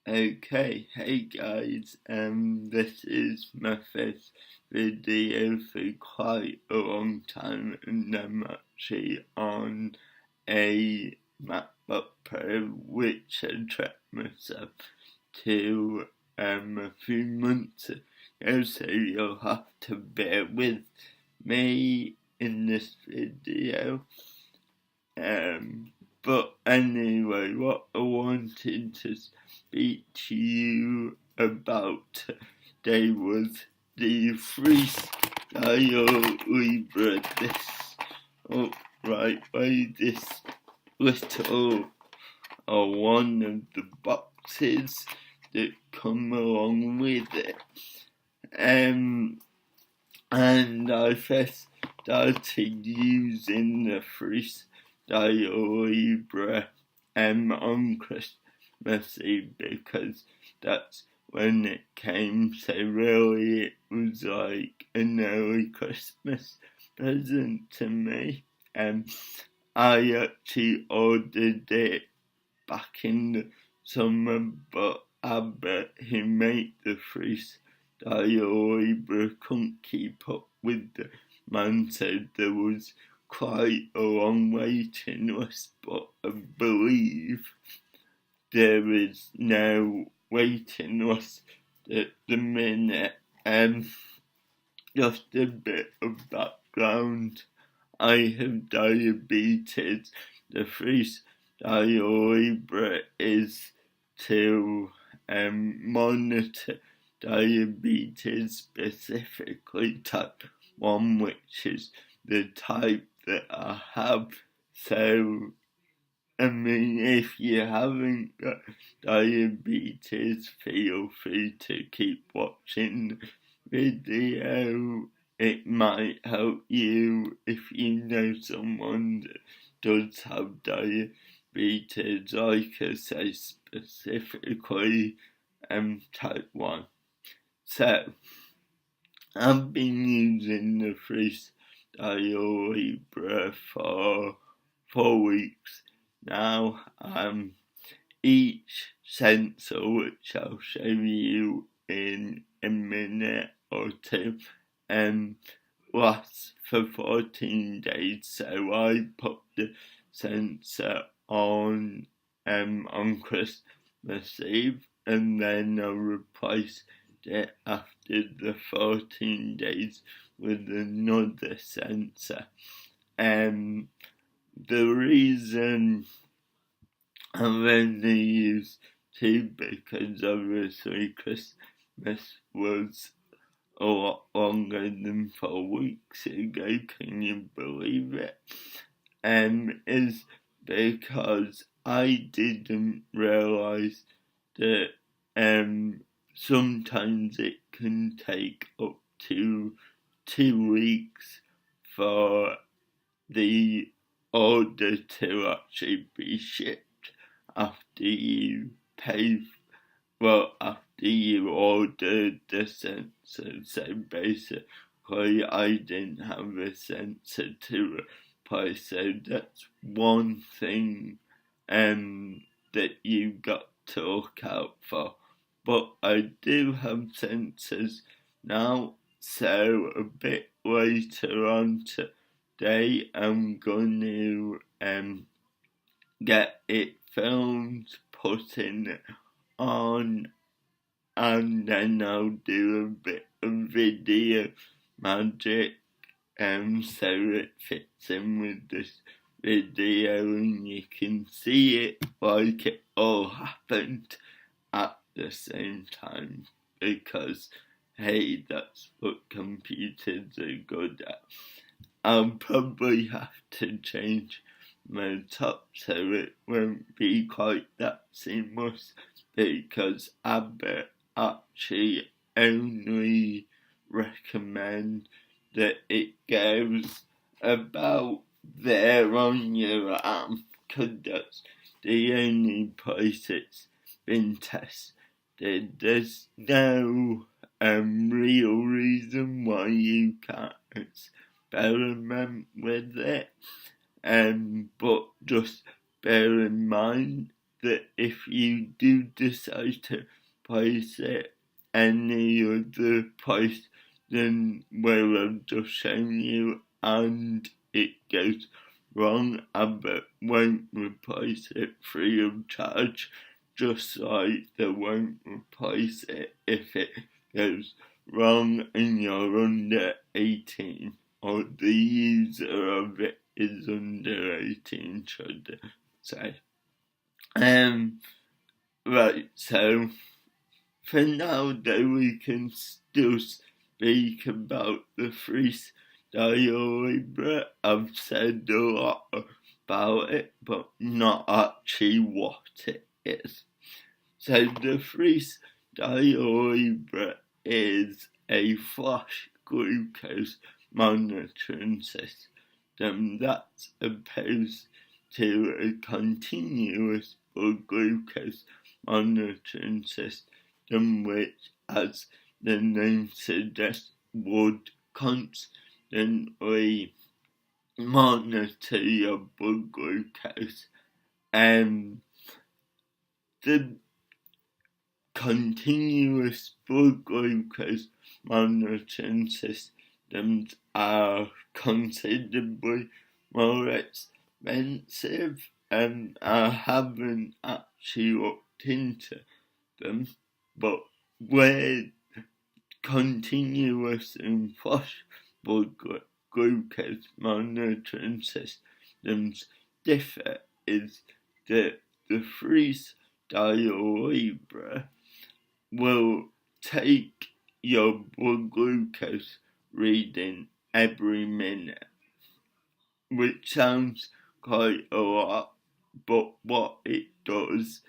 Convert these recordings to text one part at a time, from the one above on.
Okay, hey guys, this is my first video for quite a long time, and I'm actually on a MacBook Pro which I tracked myself to a few months ago, so you'll have to bear with me in this video. But anyway, what I wanted to speak to you about today was the FreeStyle Libre. This little one of the boxes that come along with it. And I first started using the FreeStyle Libre on Christmas Eve because that's when it came, so really it was like an early Christmas present to me. I actually ordered it back in the summer, but Abbott, who made the FreeStyle Libre, couldn't keep up with the man, so there was quite a long waiting list, but I believe there is no waiting list at the minute. Just a bit of background. I have diabetes. The FreeStyle Libre is to monitor diabetes, specifically type 1, which is the type that I have. So, I mean, if you haven't got diabetes, feel free to keep watching the video. It might help you if you know someone that does have diabetes, like I say, specifically type 1. So, I've been using the FreeStyle Libre for 4 weeks now. Each sensor, which I'll show you in a minute or two, lasts for 14 days. So I put the sensor on Christmas Eve, and then I replaced it after the 14 days with another sensor. The reason I only used 2, because obviously Christmas was a lot longer than 4 weeks ago, can you believe it? Is because I didn't realise that sometimes it can take up to 2 weeks for the order to actually be shipped after you after you ordered the sensor. So basically I didn't have a sensor to replace, so that's one thing that you got to look out for. But I do have sensors now, so a bit later on today I'm going to get it filmed, putting it on, and then I'll do a bit of video magic so it fits in with this video and you can see it like it all happened at the same time, because hey, that's what computers are good at. I'll probably have to change my top so it won't be quite that seamless, because Abbott actually only recommend that it goes about there on your arm, because that's the only place it's been tested. There's no real reason why you can't experiment with it, but just bear in mind that if you do decide to place it any other place than where I've just shown you and it goes wrong, Abbott won't replace it free of charge, just like they won't replace it if it goes wrong and you're under 18, or the user of it is under 18, should I say. Right, so for now though, we can still speak about the FreeStyle Libre. I've said a lot about it, but not actually what it is. So the FreeStyle Libre is a flash glucose monitoring system that's opposed to a continuous blood glucose monitoring system, which, as the name suggests, would constantly monitor your blood glucose. The continuous blood glucose monitoring systems are considerably more expensive, and I haven't actually looked into them, but where continuous and flash blood glucose monitoring systems differ is that the FreeStyle Libre will take your blood glucose reading every minute, which sounds quite a lot, but what it does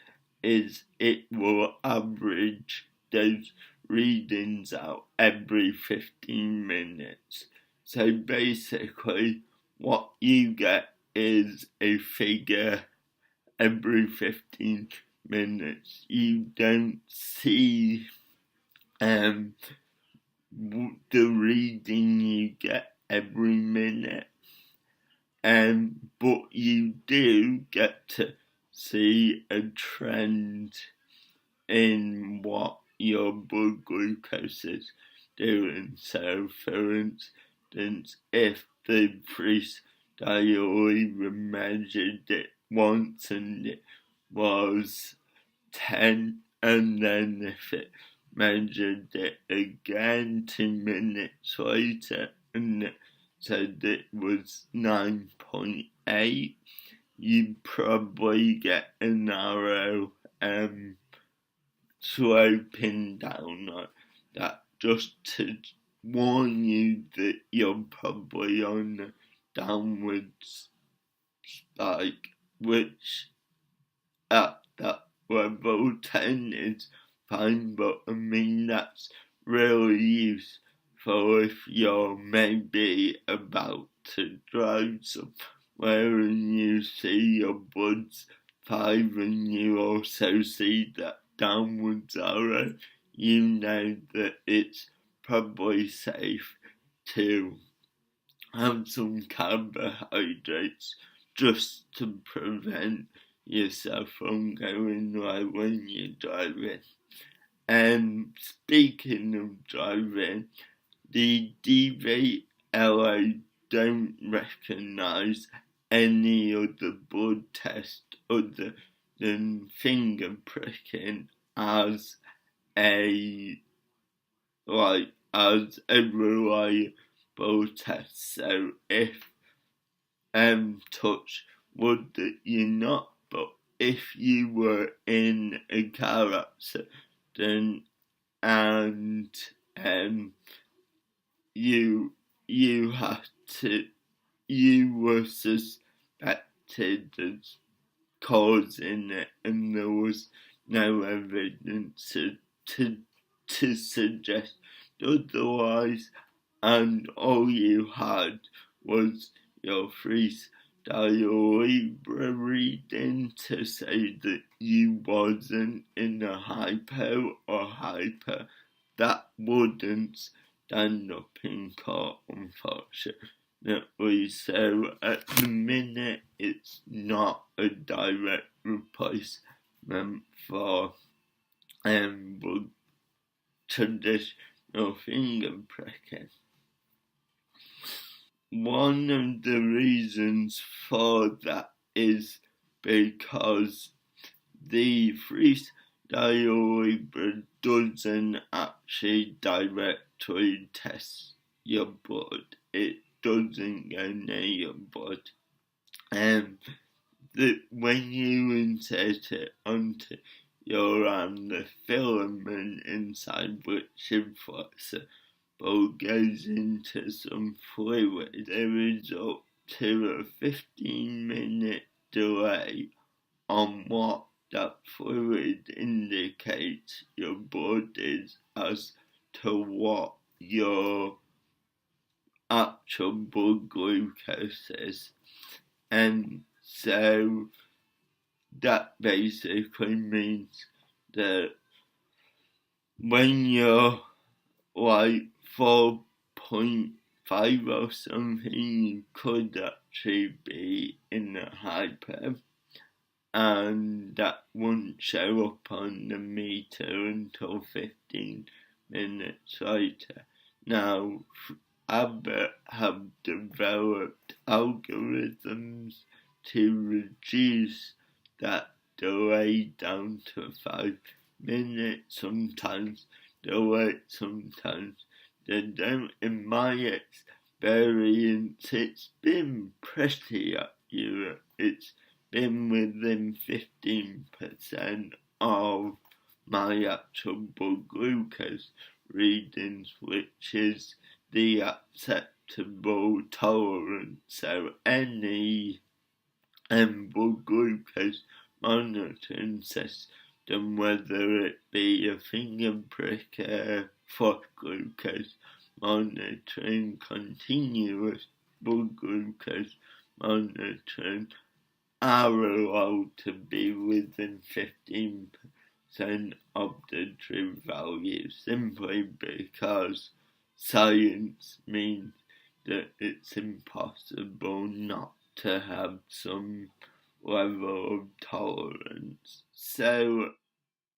is it will average those readings out every 15 minutes. So basically, what you get is a figure every 15 minutes. You don't see the reading you get every minute, but you do get to see a trend in what your blood glucose is doing. So, for instance, if the FreeStyle Libre measured it once and it was 10, and then if it measured it again 2 minutes later and it said it was 9.8, you'd probably get an arrow sloping down like that, just to warn you that you're probably on a downwards spike, which at that level 10 is fine, but I mean that's really useful if you're maybe about to drive somewhere and you see your blood's 5 and you also see that downwards arrow. You know that it's probably safe to have some carbohydrates just to prevent yourself from going low when you're driving. And speaking of driving, the DVLA don't recognise any other blood test other than finger pricking as a reliable test. So if touch wood that you're not, but if you were in a car accident and you were suspected as causing it and there was no evidence to suggest otherwise, and all you had was your FreeStyle Libre reading to say that you wasn't in a hypo or hyper, that wouldn't stand up in court, unfortunately. So at the minute, it's not a direct replacement meant for traditional finger pricking. One of the reasons for that is because the FreeStyle Libre doesn't actually directly test your blood. It doesn't go near your blood. When you insert it onto your arm, the filament inside, which is flexible, goes into some fluid. There is up to a 15-minute delay on what that fluid indicates your blood is as to what your actual blood glucose is. And so that basically means that when you're like 4.5 or something, you could actually be in a hyper, and that won't show up on the meter until 15 minutes later. Now, Abbott have developed algorithms to reduce that delay down to 5 minutes, sometimes delay, sometimes they don't. In my experience, it's been pretty accurate. It's been within 15% of my actual blood glucose readings, which is the acceptable tolerance. So any blood glucose monitoring system, whether it be a finger prick, foot glucose monitoring, continuous blood glucose monitoring, are allowed to be within 15% of the true value, simply because science means that it's impossible not to have some level of tolerance. So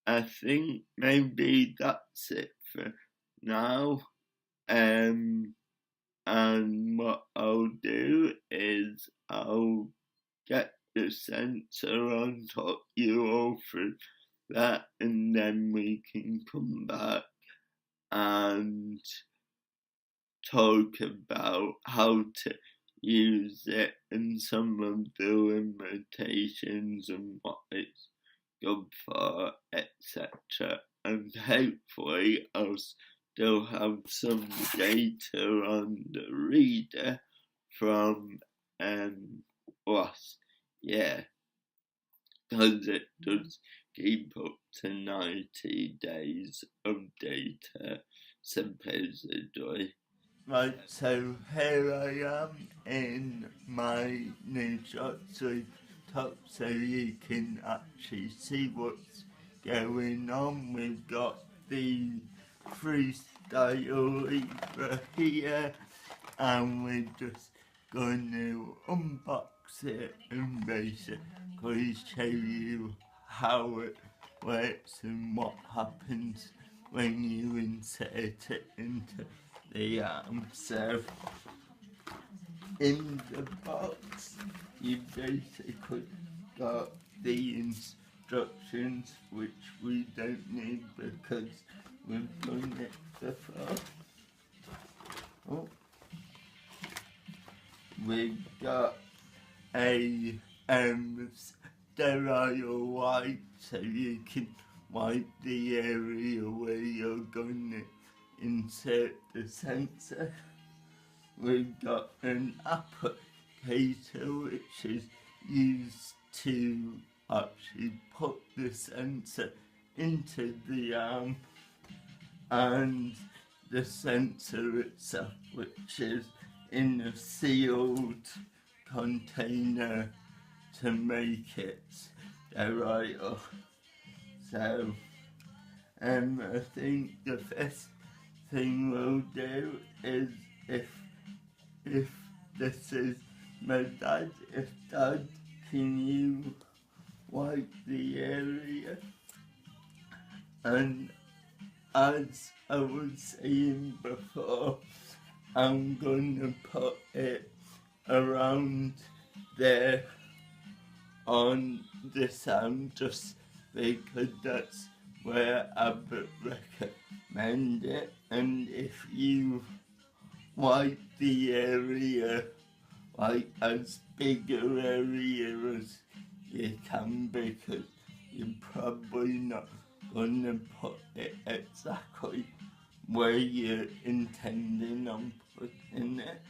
I think maybe that's it for now. And what I'll do is I'll get the sensor on, talk you all through that, and then we can come back and talk about how to use it and some of the limitations and what it's good for, etc. And hopefully I'll still have some data on the reader from last year, because it does keep up to 90 days of data, supposedly. Right, so here I am in my new shotsu top, so you can actually see what's going on. We've got the FreeStyle Libre here, and we're just going to unbox it and basically show you how it works and what happens when you insert it into the arm. So in the box you basically got the instructions, which we don't need because we've done it before. Oh. We've got a sterile wipe, so you can wipe the area where you're going to insert the sensor. We've got an applicator which is used to actually put the sensor into the arm, and the sensor itself, which is in a sealed container to make it sterile. So I think the first thing we'll do is, if this is my dad, if Dad, can you wipe the area, and as I was saying before, I'm gonna put it around there on the sound just because that's where Abbott recommend it. And if you wipe the area like as bigger area as you can, because you're probably not gonna put it exactly where you're intending on putting it.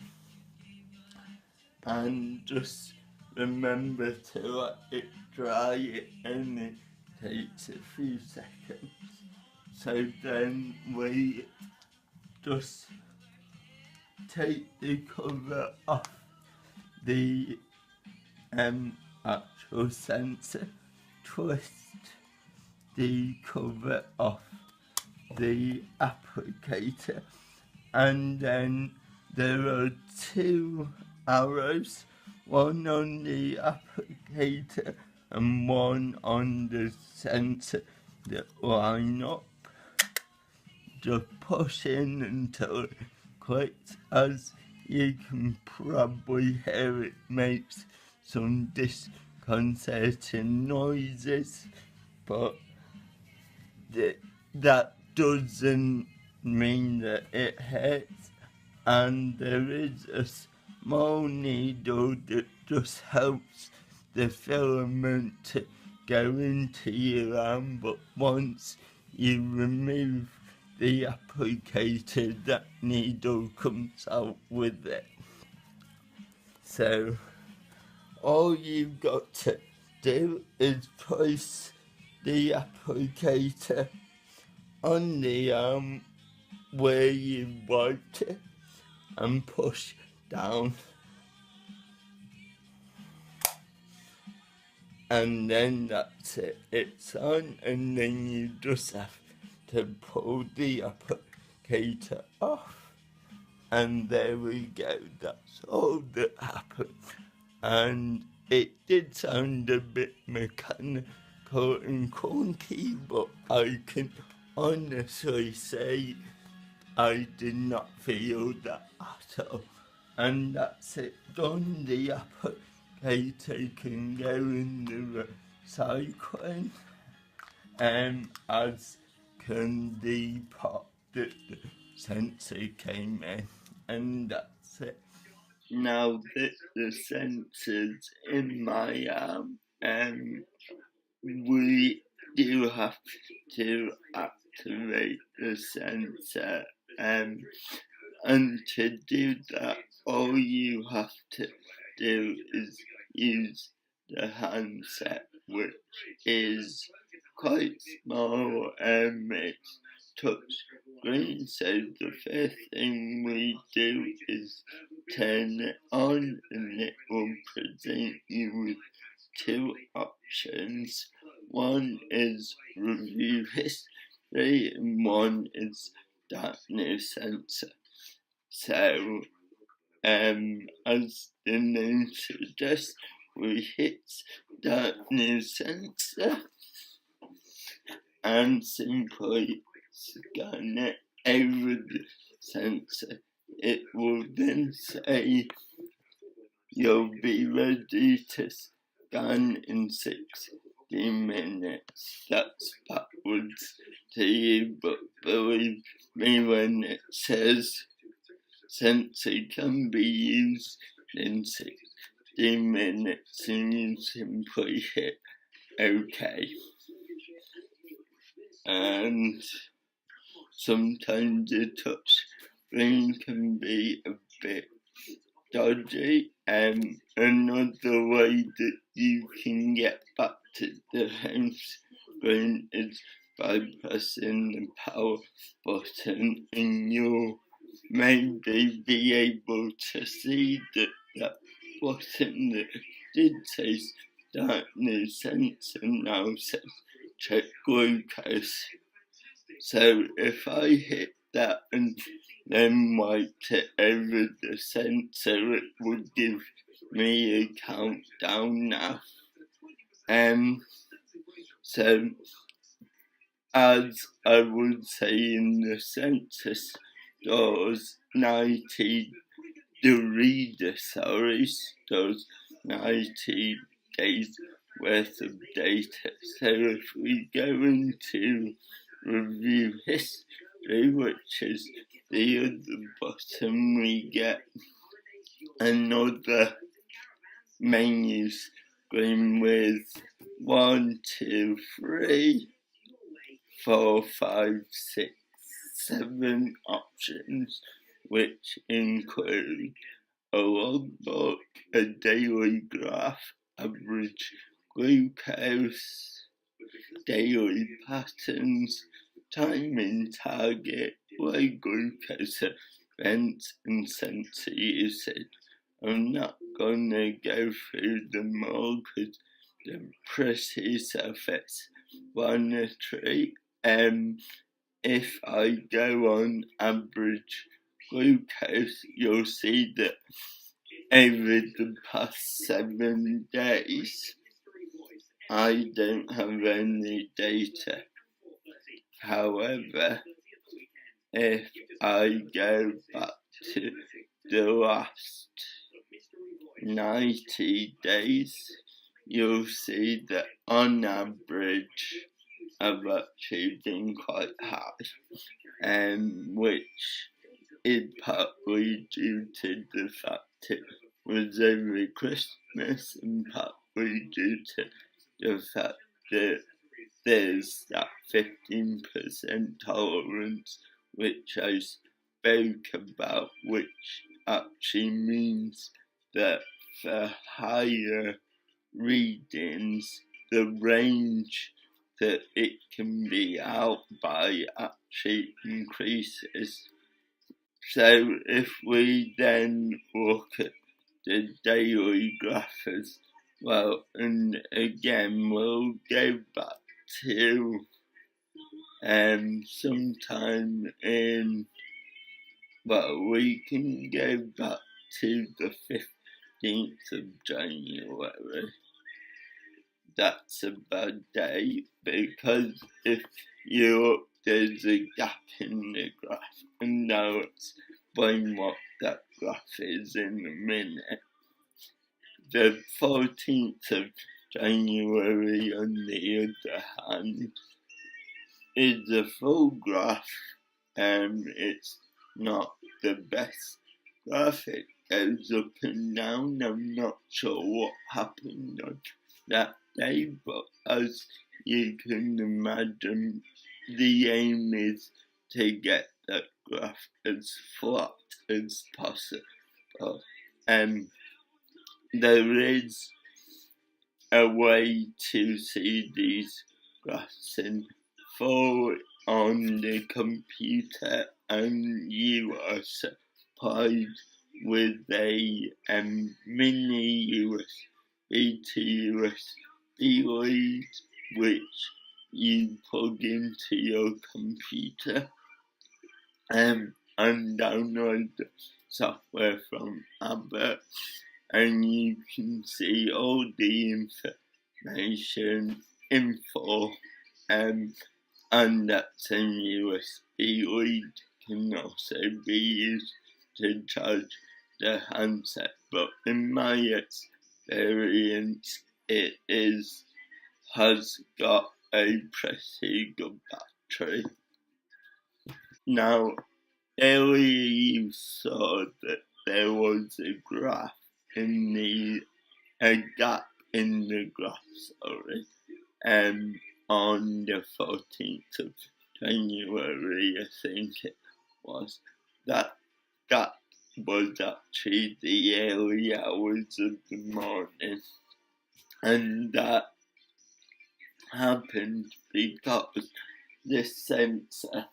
And just remember to let it dry, and it takes a few seconds. So then we just take the cover off the actual sensor, twist the cover off the applicator, and then there are two arrows, one on the applicator and one on the sensor that line up. Just push in until it clicks. As you can probably hear, it makes some disconcerting noises, but that doesn't mean that it hurts. And there is a small needle that just helps the filament to go into your arm, but once you remove the applicator, that needle comes out with it. So all you've got to do is place the applicator on the arm where you wiped it and push down, and then that's it, it's on. And then you just have to pull the applicator off, and there we go, that's all that happened. And it did sound a bit mechanical and clunky, but I can honestly say I did not feel that at all. And that's it done. The applicator can go in the recycling, as can the pot that the sensor came in, and that's it. Now that the sensor's in my arm, we do have to activate the sensor, and to do that, all you have to do is use the handset, which is quite small, it's touch screen. So the first thing we do is turn it on, and it will present you with two options. One is review history, and one is that new sensor. So, as the name suggests, we hit that new sensor and simply scan it over the sensor. It will then say you'll be ready to scan in 60 minutes. That's backwards to you, but believe me when it says sensor can be used in 60 minutes, and you simply hit OK. And sometimes the touch screen can be a bit dodgy. Another way that you can get back to the home screen is by pressing the power button, and you'll maybe be able to see that button that did say start new sensor now says check glucose. So if I hit that and then wiped it over the sensor, it would give me a countdown now. So, as I would say in the census stores, the reader stores 90 days worth of data. So if we go into review history, which is the other button, we get another menu screen with 1, 2, 3, 4, 5, 6, 7 options, which include a logbook, a daily graph, average glucose, daily patterns, timing target, low glucose events, and sensor usage. I'm not gonna go through them all because they're pretty self-explanatory. If I go on average glucose, you'll see that over the past 7 days, I don't have any data. However, if I go back to the last 90 days, you'll see that on average I've actually been quite high, which is partly due to the fact it was over Christmas and partly due to the fact that there's that 15% tolerance which I spoke about, which actually means that for higher readings, the range that it can be out by actually increases. So if we then look at the daily graph as well, and again we'll go back to sometime in, we can go back to the 15th of January. That's a bad day because if you look, there's a gap in the graph, and I'll explain what that graph is in a minute. The 14th of January, on the other hand, is a full graph, and it's not the best graph. It goes up and down. I'm not sure what happened on that day, but as you can imagine, the aim is to get that graph as flat as possible. There is a way to see these graphs in full on the computer, and you are supplied with a mini USB to USB lead which you plug into your computer and download the software from Abbott, and you can see all the information in full, and that's a USB lead. Can also be used to charge the handset, but in my experience, it has got a pretty good battery. Now, earlier you saw that there was a gap in the graph, on the 14th of January, I think it was. That gap was actually the early hours of the morning, and that happened because the sensor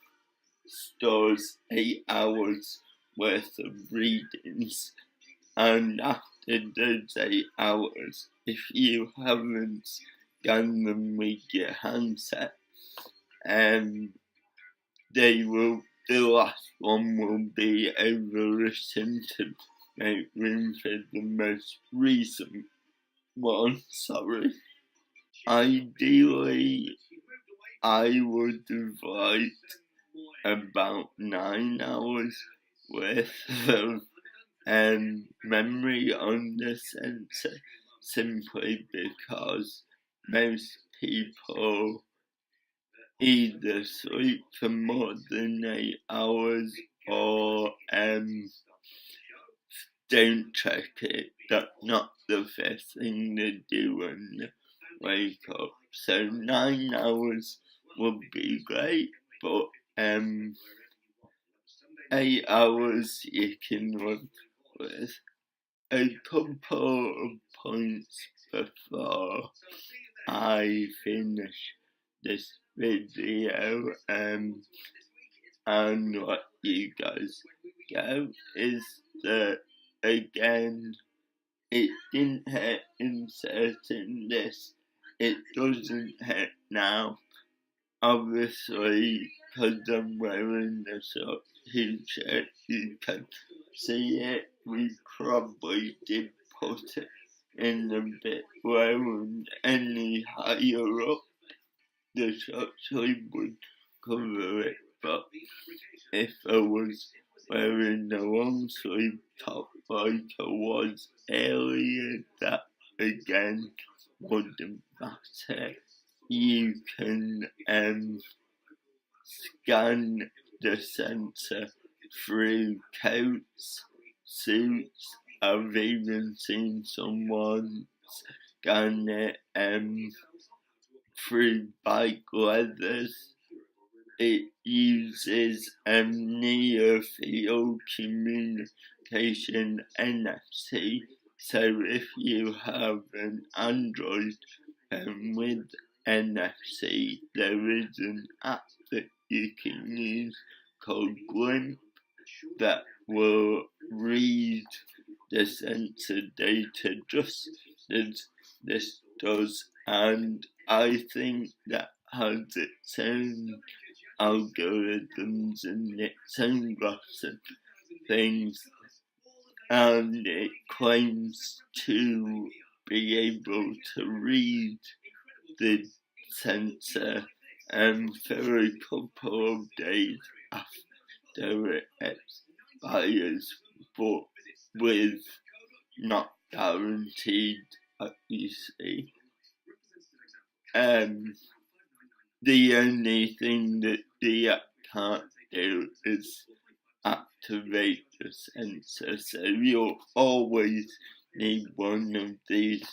stores 8 hours worth of readings, and after those 8 hours, if you haven't scanned them with your handset, the last one will be overwritten to make room for the most recent one. ideally, I would have liked about 9 hours worth of memory on the sensor, simply because most people either sleep for more than 8 hours or don't check it. That's not the first thing to do when they wake up. So 9 hours would be great, but 8 hours you can live with. A couple of points before I finish this video and let you guys go is that, again, it didn't hurt inserting this. It doesn't hurt now. Obviously, because I'm wearing this t-shirt, you can see it. We probably did put it in a bit lower, and any higher up, the actually would cover it. But if I was wearing a long sleeve top like I was earlier, that again wouldn't matter. You can scan the sensor through coats, suits. I've even seen someone scan it through bike leathers. It uses near field communication NFC. So if you have an Android with NFC, there is an app that you can use called Glimp that will read the sensor data just as this does, and I think that has its own algorithms and its own graphs and things, and it claims to be able to read the sensor for a couple of days after it expires, but with not guaranteed accuracy. The only thing that the app can't do is activate the sensor, so you'll always need one of these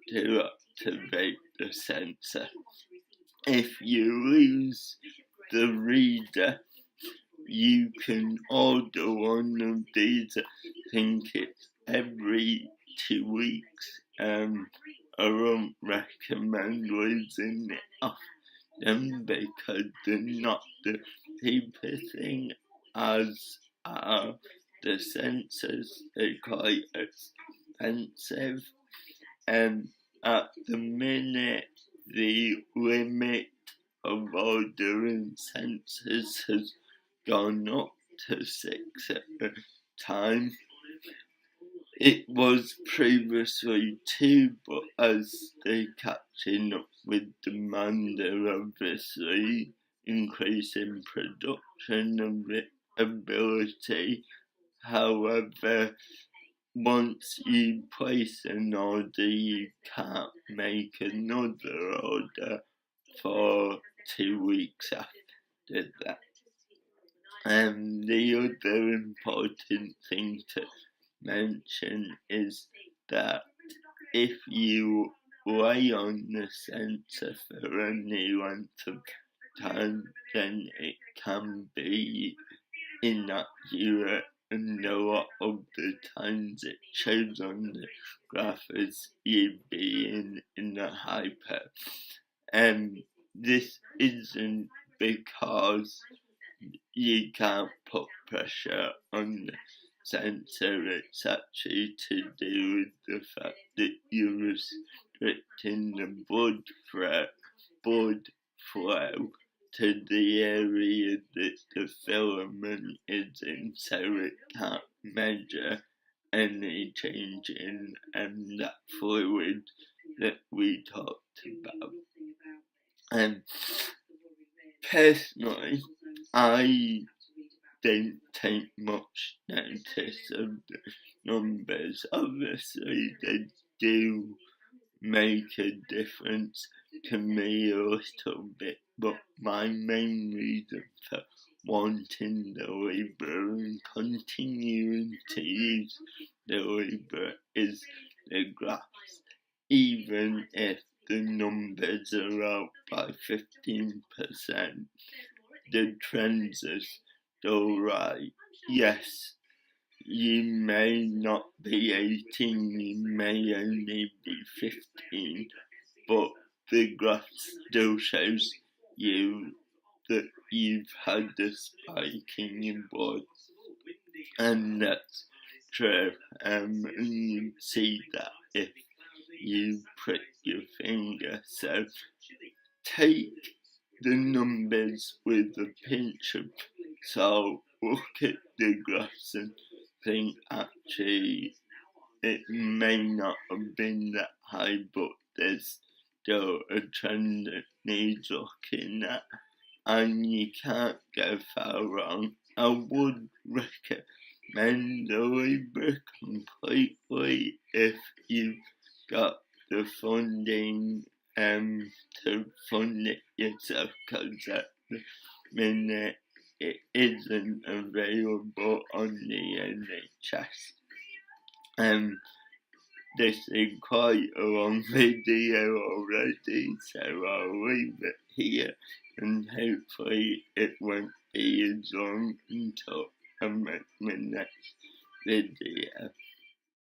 to activate the sensor. If you lose the reader, you can order one of these. I think it's every 2 weeks. I won't recommend losing it off them because they're not the cheapest thing, as are the sensors. They're quite expensive, and at the minute the limit of ordering sensors has gone up to 6 at a time. It was previously 2, but as they're catching up with demand, they're obviously increasing production ability. However, once you place an order, you can't make another order for 2 weeks after that. The other important thing to mention is that if you lay on the sensor for any length of time, then it can be inaccurate, and a lot of the times it shows on the graph as you being in a hyper. This isn't because you can't put pressure on the sensor. It's actually to do with the fact that you're restricting the blood flow to the area that the filament is in, so it can't measure any change in that fluid that we talked about. And personally, I didn't take much notice of the numbers. Obviously, they do make a difference to me a little bit, but my main reason for wanting the Libre and continuing to use the Libre is the graphs. Even if the numbers are out by 15%, the trends are still right. Yes, you may not be 18, you may only be 15, but the graph still shows you that you've had a spike in your blood, and that's true. And you see that if you prick your finger. So take the numbers with a pinch of salt. Look at the graphs and think, actually, it may not have been that high, but there's still a trend that needs looking at, and you can't go far wrong. I would recommend the Libre completely if you've got the funding to fund it yourself, because at the minute it isn't available on the NHS. This is quite a long video already, so I'll leave it here, and hopefully it won't be as long until I make my next video.